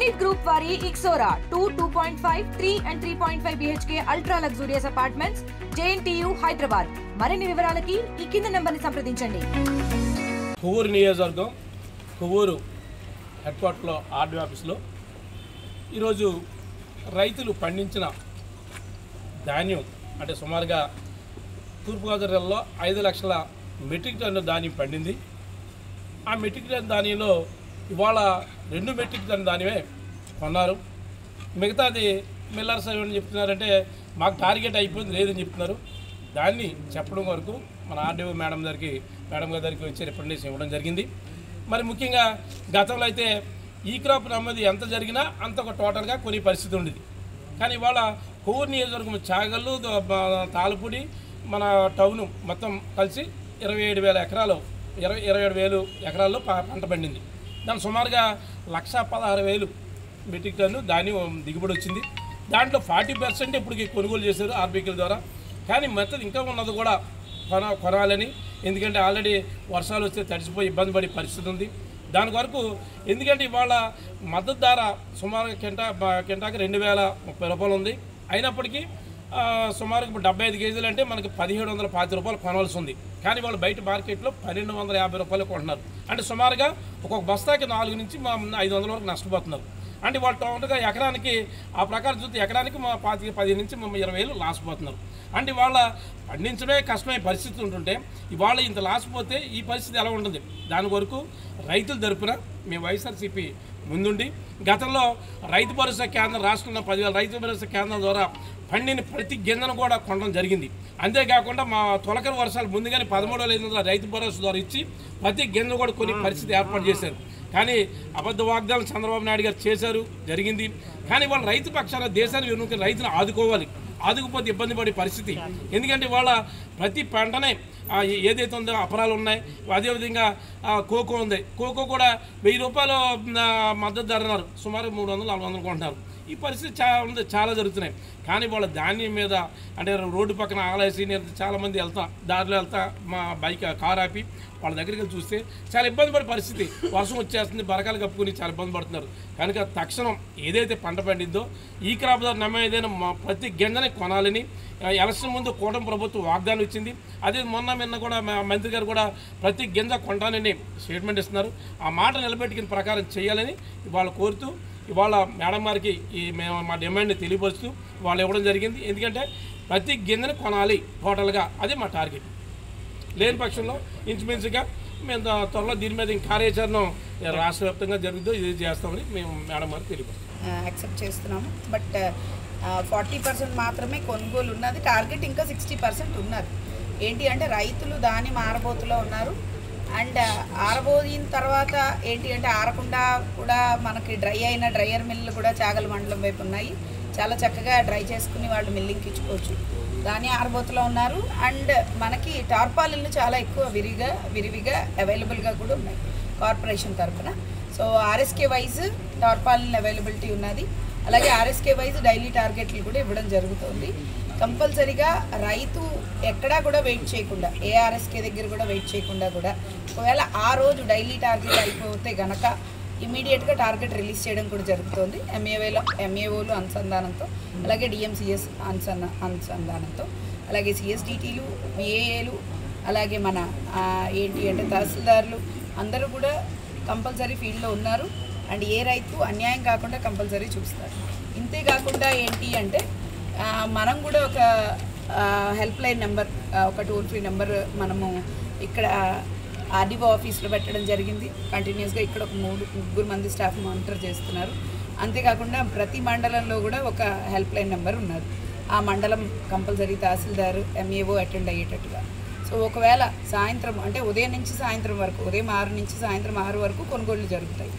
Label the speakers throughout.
Speaker 1: Elite Group వారి Ixora 2.5, 3 and 3.5 BHK ultra luxurious apartments JNTU Hyderabad. మరిన్ని వివరాలకి ఈ కింద నంబర్ని సంప్రదించండి.
Speaker 2: కొవ్వూరు నియోజకవర్గం కొవ్వూరు హెడ్ క్వార్టర్లో ఆర్డీ ఆఫీస్లో ఈరోజు రైతులు పండించిన ధాన్యం అంటే సుమారుగా తూర్పుగోదావరి జిల్లాలో 5 లక్షల మెట్రిక్ టన్ను ధాన్యం పండింది. ఆ మెట్రిక్ టన్ ధాన్యంలో ఇవాళ 2 మెట్రిక్ టన్ ధాన్యమే కొన్నారు. మిగతాది మిల్లర్స్ ఏమని చెప్తున్నారంటే మాకు టార్గెట్ అయిపోయింది లేదని చెప్తున్నారు. దాన్ని చెప్పడం వరకు మన ఆర్డీఓ మేడం గారికి వచ్చి రిప్రజెంటేషన్ ఇవ్వడం జరిగింది. మరి ముఖ్యంగా గతంలో అయితే ఈ క్రాప్ నమ్మది ఎంత జరిగినా అంత ఒక టోటల్గా కొన్ని పరిస్థితి ఉండేది. కానీ ఇవాళ కొవ్వూరు నియోజకవర్గం చాగళ్ళు తాళపూడి మన టౌను మొత్తం కలిసి 27,000 ఎకరాలు 27,000 ఎకరాల్లో పంట పండింది. దాని సుమారుగా 1,16,000 మెట్రిక్ టన్ను ధాన్యం దిగుబడి వచ్చింది. దాంట్లో 40% ఇప్పటికి కొనుగోలు చేశారు ఆర్బీకేల ద్వారా. కానీ మెత్తది ఇంకా ఉన్నది కూడా కొనాలని, ఎందుకంటే ఆల్రెడీ వర్షాలు వస్తే తడిసిపోయి ఇబ్బంది పడే పరిస్థితి ఉంది. దాని వరకు ఎందుకంటే ఇవాళ మద్దతు ధర సుమారుగా కింటాకి 2,030 రూపాయలు ఉంది. అయినప్పటికీ సుమారుగా 75 కేజీలు అంటే మనకి 1,750 రూపాయలు కొనవలసి ఉంది. కానీ వాళ్ళు బయట మార్కెట్లో 1,250 రూపాయలు కొంటున్నారు. అంటే సుమారుగా ఒక్కొక్క బస్తాకి 4 నుంచి 500 వరకు నష్టపోతున్నారు. అంటే వాళ్ళు టోటల్గా ఎకరానికి ఆ ప్రకారం చూస్తే ఎకరానికి 10 నుంచి 20,000 లాస్ పోతున్నారు. అంటే వాళ్ళ పండించడమే కష్టమైన పరిస్థితి ఉంటుంటే ఇవాళ ఇంత లాస్ పోతే ఈ పరిస్థితి ఎలా ఉంటుంది? దాని వరకు రైతుల తరపున మేము వైఎస్ఆర్సీపీ ముందుండి గతంలో రైతు భరోసా కేంద్రం రాష్ట్రంలో 10,000 రైతు భరోసా కేంద్రం ద్వారా పండిన ప్రతి గింజను కూడా కొనడం జరిగింది. అంతేకాకుండా మా తొలకరి వర్షాలు ముందుగానే 13,500 రైతు భరోసా ద్వారా ఇచ్చి ప్రతి గింజ కూడా కొన్ని పరిస్థితి ఏర్పాటు చేశారు. కానీ అబద్ధ వాగ్దానం చంద్రబాబు నాయుడు గారు చేశారు, జరిగింది. కానీ వాళ్ళు రైతు పక్షాన దేశాన్ని వెనుక రైతును ఆదుకోవాలి, ఆదుకుపోతే ఇబ్బంది పడే పరిస్థితి. ఎందుకంటే వాళ్ళ ప్రతి పంటనే ఏదైతే ఉందో అపరాలు ఉన్నాయి. అదేవిధంగా కోకో ఉంది, కోకో కూడా 1,000 రూపాయలు మద్దతు ధర అన్నారు, సుమారు 300-400 కొంటున్నారు. ఈ పరిస్థితి చాలా జరుగుతున్నాయి. కానీ వాళ్ళ ధాన్యం మీద అంటే రోడ్డు పక్కన ఆలేసి నేను చాలామంది దారిలో వెళ్తా మా కారు ఆపి వాళ్ళ దగ్గరికి వెళ్ళి చూస్తే చాలా ఇబ్బంది పడే పరిస్థితి. వర్షం వచ్చేస్తుంది, బరకాలు కప్పుకొని చాలా ఇబ్బంది పడుతున్నారు. కనుక తక్షణం ఏదైతే పంట పండిందో ఈ క్రాప్ ధర నమ్మేదైనా ప్రతి గింజని కొనాలని ఎలక్షన్ ముందు కూటమి ప్రభుత్వం వాగ్దానం ఇచ్చింది. అదే మొన్న కూడా మంత్రి గారు కూడా ప్రతి గింజ కొంటానని స్టేట్మెంట్ ఇస్తున్నారు. ఆ మాట నిలబెట్టుకునే ప్రకారం చేయాలని ఇవాళ కోరుతూ ఇవాళ మేడం గారికి మేము మా డిమాండ్ని తెలియపరుస్తూ వాళ్ళు ఇవ్వడం జరిగింది. ఎందుకంటే ప్రతి గింజని కొనాలి టోటల్గా, అదే మా టార్గెట్. లేని పక్షంలో ఇంచుమించుగా మేము త్వరలో దీని మీద కార్యాచరణ రాష్ట్ర వ్యాప్తంగా జరుగుతూ ఇది చేస్తామని మేము మేడం గారికి తెలియపరుస్తాం.
Speaker 3: యాక్సెప్ట్ చేస్తున్నాము. బట్ 40% మాత్రమే కొనుగోలు ఉన్నది. టార్గెట్ ఇంకా 60% ఉన్నది. ఏంటి అంటే రైతులు దాని ఆరబోతులో ఉన్నారు. అండ్ ఆరబోయిన తర్వాత ఏంటి అంటే ఆరకుండా కూడా మనకి డ్రై అయిన డ్రయర్ మిల్లు కూడా చాగల మండలం వైపు ఉన్నాయి. చాలా చక్కగా డ్రై చేసుకుని వాళ్ళు మిల్లింగ్కి ఇచ్చుకోవచ్చు. దాని ఆరబోతులో ఉన్నారు. అండ్ మనకి టార్పాలిన్లు చాలా ఎక్కువ విరివిగా అవైలబుల్గా కూడా ఉన్నాయి కార్పొరేషన్ తరఫున. So RSK wise tarpaulin availability ఉన్నది. అలాగే ఆర్ఎస్కే వైజ్ డైలీ టార్గెట్లు కూడా ఇవ్వడం జరుగుతుంది. కంపల్సరీగా రైతు ఎక్కడా కూడా వెయిట్ చేయకుండా, ఏ ఆర్ఎస్కే దగ్గర కూడా వెయిట్ చేయకుండా కూడా ఒకవేళ ఆ రోజు డైలీ టార్గెట్ అయిపోతే గనక ఇమీడియట్గా టార్గెట్ రిలీజ్ చేయడం కూడా జరుగుతుంది. ఎంఏఓలు అనుసంధానంతో, అలాగే డిఎంసిఎస్ అనుసంధానంతో, అలాగే సిఎస్డిటీలు, విఏఏలు, అలాగే మన ఏంటి అంటే తహసీల్దార్లు అందరూ కూడా కంపల్సరీ ఫీల్డ్లో ఉన్నారు. అండ్ ఏ రైతు అన్యాయం కాకుండా కంపల్సరీ చూస్తారు. ఇంతే కాకుండా ఏంటి అంటే మనం కూడా ఒక హెల్ప్ లైన్ నెంబర్, ఒక టోల్ ఫ్రీ నెంబర్ మనము ఇక్కడ ఆర్డీఓ ఆఫీస్లో పెట్టడం జరిగింది. కంటిన్యూస్గా ఇక్కడ ఒక 3-4 మంది స్టాఫ్ మానిటర్ చేస్తున్నారు. అంతేకాకుండా ప్రతి మండలంలో కూడా ఒక హెల్ప్ లైన్ నెంబర్ ఉన్నది. ఆ మండలం కంపల్సరీ తహసీల్దారు, ఎంఏఓ అటెండ్ అయ్యేటట్టుగా. సో ఒకవేళ సాయంత్రం అంటే ఉదయం నుంచి సాయంత్రం వరకు, ఉదయం 6 నుంచి సాయంత్రం 6 వరకు కొనుగోళ్లు జరుగుతాయి.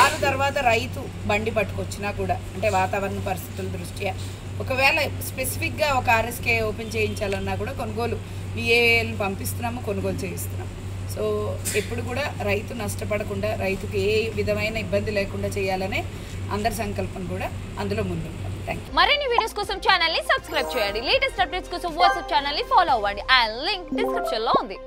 Speaker 3: 6 తర్వాత రైతు బండి పట్టుకొచ్చినా కూడా అంటే వాతావరణ పరిస్థితుల దృష్ట్యా ఒకవేళ స్పెసిఫిక్గా ఒక ఆర్ఎస్కే ఓపెన్ చేయించాలన్నా కూడా కొనుగోలు విఏఎల్ని పంపిస్తున్నాము, కొనుగోలు చేయిస్తున్నాము. సో ఎప్పుడు కూడా రైతు నష్టపడకుండా, రైతుకి ఏ విధమైన ఇబ్బంది లేకుండా చేయాలనే అందరి సంకల్పం కూడా అందులో ముందుంటాం.
Speaker 4: మరిన్ని వీడియోస్ కోసం ఛానల్ ని సబ్స్క్రైబ్ చేయండి. లేటెస్ట్ అప్డేట్స్ కోసం వాట్సాప్ ఛానల్ ని ఫాలో అవ్వండి. ఆ లింక్ డిస్క్రిప్షన్ లో ఉంది.